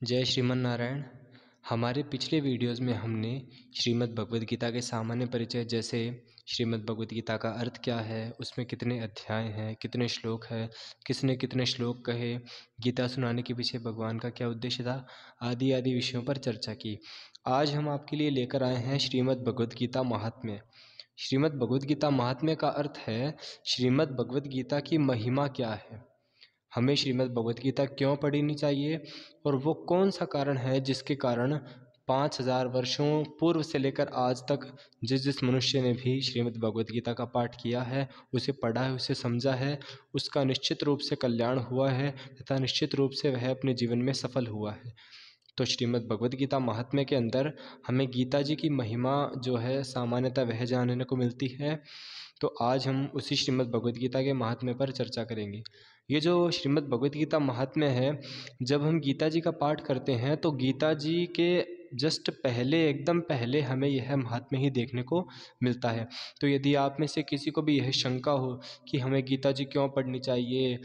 जय श्रीमन नारायण। हमारे पिछले वीडियोज़ में हमने श्रीमद् भगवद गीता के सामान्य परिचय जैसे श्रीमद् भगवद गीता का अर्थ क्या है, उसमें कितने अध्याय हैं, कितने श्लोक हैं, किसने कितने श्लोक कहे, गीता सुनाने के पीछे भगवान का क्या उद्देश्य था, आदि आदि विषयों पर चर्चा की। आज हम आपके लिए लेकर आए हैं श्रीमद् भगवद गीता महात्म्य। श्रीमद् भगवद गीता महात्म्य का अर्थ है श्रीमद् भगवद गीता की महिमा क्या है, हमें श्रीमद् भगवद गीता क्यों पढ़नी चाहिए और वो कौन सा कारण है जिसके कारण 5000 वर्षों पूर्व से लेकर आज तक जिस जिस मनुष्य ने भी श्रीमद् भगवद गीता का पाठ किया है, उसे पढ़ा है, उसे समझा है, उसका निश्चित रूप से कल्याण हुआ है तथा निश्चित रूप से वह अपने जीवन में सफल हुआ है। तो श्रीमद् भगवद गीता महात्म्य के अंदर हमें गीता जी की महिमा जो है सामान्यतः वह जानने को मिलती है। तो आज हम उसी श्रीमद् भगवद गीता के महात्म्य पर चर्चा करेंगे। ये जो श्रीमद् भगवद गीता महात्म्य है, जब हम गीता जी का पाठ करते हैं तो गीता जी के जस्ट पहले, एकदम पहले हमें यह महात्म्य ही देखने को मिलता है। तो यदि आप में से किसी को भी यह शंका हो कि हमें गीता जी क्यों पढ़नी चाहिए,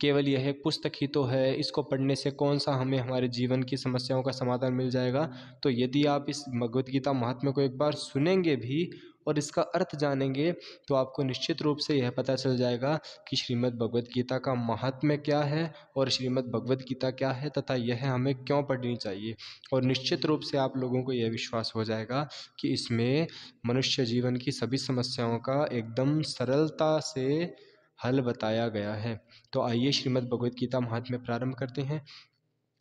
केवल यह एक पुस्तक ही तो है, इसको पढ़ने से कौन सा हमें हमारे जीवन की समस्याओं का समाधान मिल जाएगा, तो यदि आप इस भगवद गीता महात्म्य को एक बार सुनेंगे भी और इसका अर्थ जानेंगे तो आपको निश्चित रूप से यह पता चल जाएगा कि श्रीमद् भगवद गीता का महात्म्य क्या है और श्रीमद् भगवद गीता क्या है तथा यह हमें क्यों पढ़नी चाहिए। और निश्चित रूप से आप लोगों को यह विश्वास हो जाएगा कि इसमें मनुष्य जीवन की सभी समस्याओं का एकदम सरलता से हल बताया गया है। तो आइए श्रीमद् भगवद गीता महात्म्य प्रारंभ करते हैं।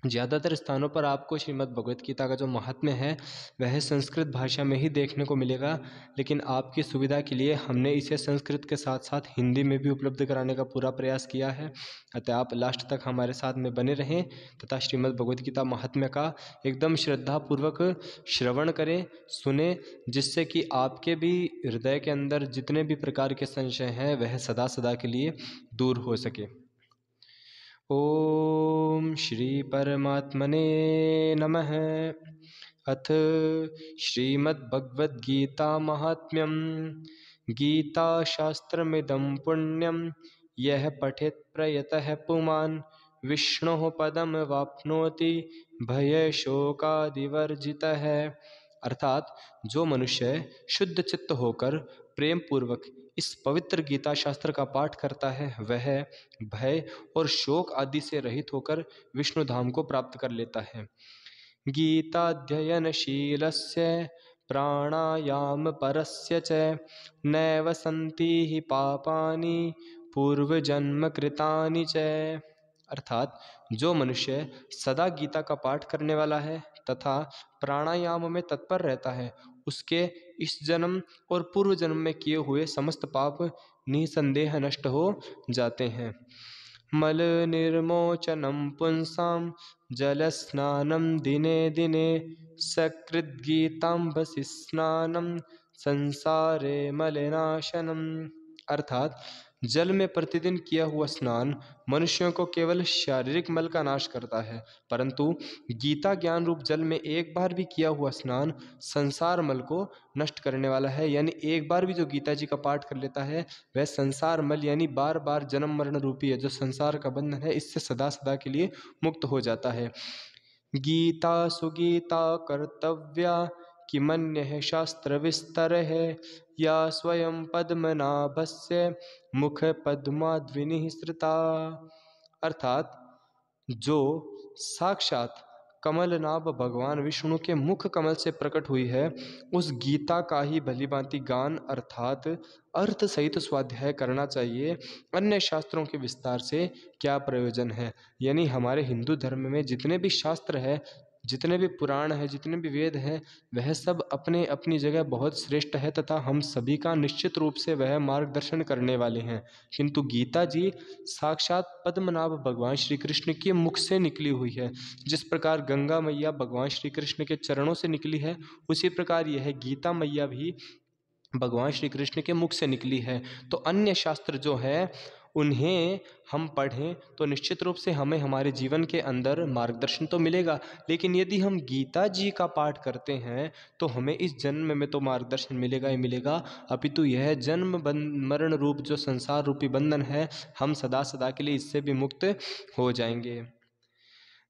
ज़्यादातर स्थानों पर आपको श्रीमद् भगवद गीता का जो महात्म्य है वह संस्कृत भाषा में ही देखने को मिलेगा, लेकिन आपकी सुविधा के लिए हमने इसे संस्कृत के साथ साथ हिंदी में भी उपलब्ध कराने का पूरा प्रयास किया है। अतः आप लास्ट तक हमारे साथ में बने रहें तथा श्रीमद् भगवद गीता महात्म्य का एकदम श्रद्धापूर्वक श्रवण करें, सुने, जिससे कि आपके भी हृदय के अंदर जितने भी प्रकार के संशय हैं वह सदा सदा के लिए दूर हो सके। ओम श्री परमात्मने नमः। अथ श्रीमद्भगवद्गीता महात्म्यम। गीता शास्त्रमिदं पुण्यम यः पठेत् प्रयतः पुमान् विष्णोः पदम वाप्नोति भयशोकादिवर्जितः। अर्थात जो मनुष्य शुद्ध चित्त होकर प्रेम पूर्वक इस पवित्र गीता शास्त्र का पाठ करता है वह भय और शोक आदि से रहित होकर विष्णु धाम को प्राप्त कर लेता है। गीताध्ययनशीलस्य प्राणायाम परस्य च नैव सन्ति हि पापानि पूर्वजन्म कृतानि च। अर्थात जो मनुष्य सदा गीता का पाठ करने वाला है तथा प्राणायाम में तत्पर रहता है, उसके इस जन्म और पूर्व जन्म में किए हुए समस्त पाप निसंदेह नष्ट हो जाते हैं। मल निर्मोचनम पुंसाम जल स्नानम दिने दिने सकृत गीतांबसि स्नानम संसारे मलिनाशनम। अर्थात जल में प्रतिदिन किया हुआ स्नान मनुष्यों को केवल शारीरिक मल का नाश करता है, परंतु गीता ज्ञान रूप जल में एक बार भी किया हुआ स्नान संसार मल को नष्ट करने वाला है। यानी एक बार भी जो गीता जी का पाठ कर लेता है वह संसार मल यानी बार बार जन्म मरण रूपी है जो संसार का बंधन है, इससे सदा सदा के लिए मुक्त हो जाता है। गीता सुगीता कर्तव्या किमन्यः शास्त्र विस्तर है या स्वयं पद्मनाभस्य मुख पद्माद्विनिसृता। अर्थात जो साक्षात कमलनाभ भगवान विष्णु के मुख कमल से प्रकट हुई है उस गीता का ही भलीभांति गान अर्थात अर्थ सहित स्वाध्याय करना चाहिए। अन्य शास्त्रों के विस्तार से क्या प्रयोजन है। यानी हमारे हिंदू धर्म में जितने भी शास्त्र है, जितने भी पुराण है, जितने भी वेद हैं, वह सब अपने अपनी जगह बहुत श्रेष्ठ है तथा हम सभी का निश्चित रूप से वह मार्गदर्शन करने वाले हैं। किंतु गीता जी साक्षात पद्मनाभ भगवान श्री कृष्ण के मुख से निकली हुई है। जिस प्रकार गंगा मैया भगवान श्री कृष्ण के चरणों से निकली है, उसी प्रकार यह गीता मैया भी भगवान श्री कृष्ण के मुख से निकली है। तो अन्य शास्त्र जो है उन्हें हम पढ़ें तो निश्चित रूप से हमें हमारे जीवन के अंदर मार्गदर्शन तो मिलेगा, लेकिन यदि हम गीता जी का पाठ करते हैं तो हमें इस जन्म में तो मार्गदर्शन मिलेगा ही मिलेगा, अपितु यह जन्म मरण रूप जो संसार रूपी बंधन है हम सदा सदा के लिए इससे भी मुक्त हो जाएंगे।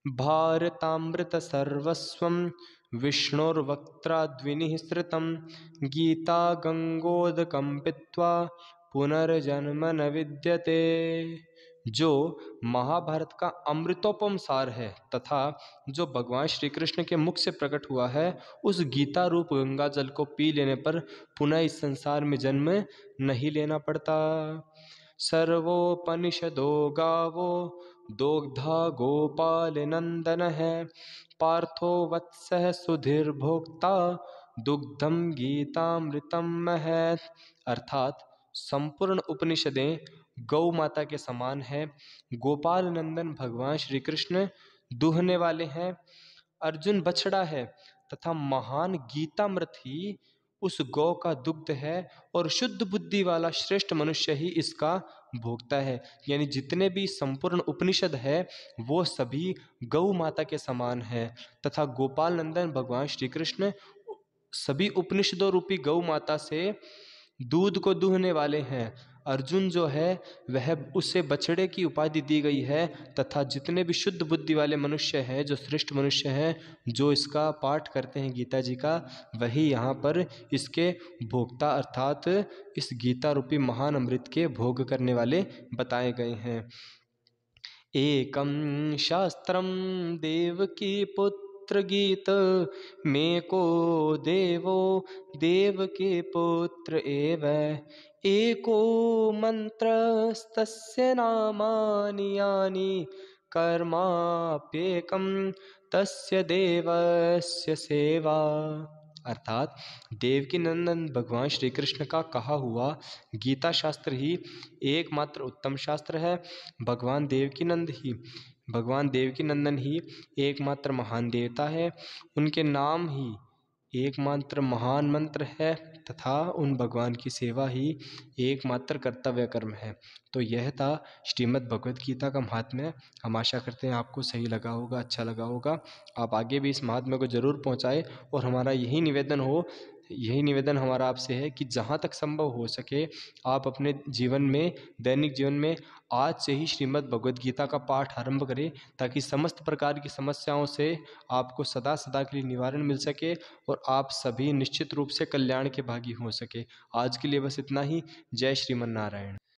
भारतामृतसर्वस्वं विष्णोर्वक्त्राद्विनिःसृतं गीता गंगोदकं पीत्वा पुनर्जन्म न विद्यते। जो महाभारत का अमृतोपम सार है तथा जो भगवान श्री कृष्ण के मुख से प्रकट हुआ है, उस गीता रूप गंगा जल को पी लेने पर पुनः इस संसार में जन्म नहीं लेना पड़ता। सर्वोपनिषदो गावो दोग्धा गोपाल नंदन है, पार्थो वत्सः सुधीर भोक्ता दुग्धम गीतामृतम महत्। अर्थात संपूर्ण उपनिषदें गौ माता के समान है। गोपाल नंदन भगवान श्री कृष्ण दूहने वाले हैं, अर्जुन बछड़ा है तथा महान गीतामृत ही उस गौ का दुग्ध है और शुद्ध बुद्धि वाला श्रेष्ठ मनुष्य ही इसका भोक्ता है। यानी जितने भी संपूर्ण उपनिषद है वो सभी गौ माता के समान है तथा गोपाल नंदन भगवान श्री कृष्ण सभी उपनिषदों रूपी गौ माता से दूध को दूहने वाले हैं। अर्जुन जो है वह उसे बछड़े की उपाधि दी गई है तथा जितने भी शुद्ध बुद्धि वाले मनुष्य हैं, जो श्रेष्ठ मनुष्य हैं, जो इसका पाठ करते हैं गीता जी का, वही यहाँ पर इसके भोक्ता अर्थात इस गीता रूपी महान अमृत के भोग करने वाले बताए गए हैं। एकं शास्त्रं देवकी पुत्र गीत में को देवो देवकी पुत्र एव एको मंत्रस्तस्य नामानि यानि कर्माप्येकं तस्य देवस्य सेवा। अर्थात देवकी नंदन भगवान श्री कृष्ण का कहा हुआ गीता शास्त्र ही एकमात्र उत्तम शास्त्र है। भगवान देवकी नंदन ही एकमात्र महान देवता है। उनके नाम ही एकमात्र महान मंत्र है तथा उन भगवान की सेवा ही एकमात्र कर्तव्य कर्म है। तो यह था श्रीमद् भगवद गीता का महात्म्य। हम आशा करते हैं आपको सही लगा होगा, अच्छा लगा होगा। आप आगे भी इस महात्म्य को जरूर पहुंचाएं और हमारा यही निवेदन हमारा आपसे है कि जहाँ तक संभव हो सके आप अपने जीवन में, दैनिक जीवन में आज से ही श्रीमद् भगवद गीता का पाठ आरंभ करें, ताकि समस्त प्रकार की समस्याओं से आपको सदा सदा के लिए निवारण मिल सके और आप सभी निश्चित रूप से कल्याण के भागी हो सके। आज के लिए बस इतना ही। जय श्रीमन नारायण।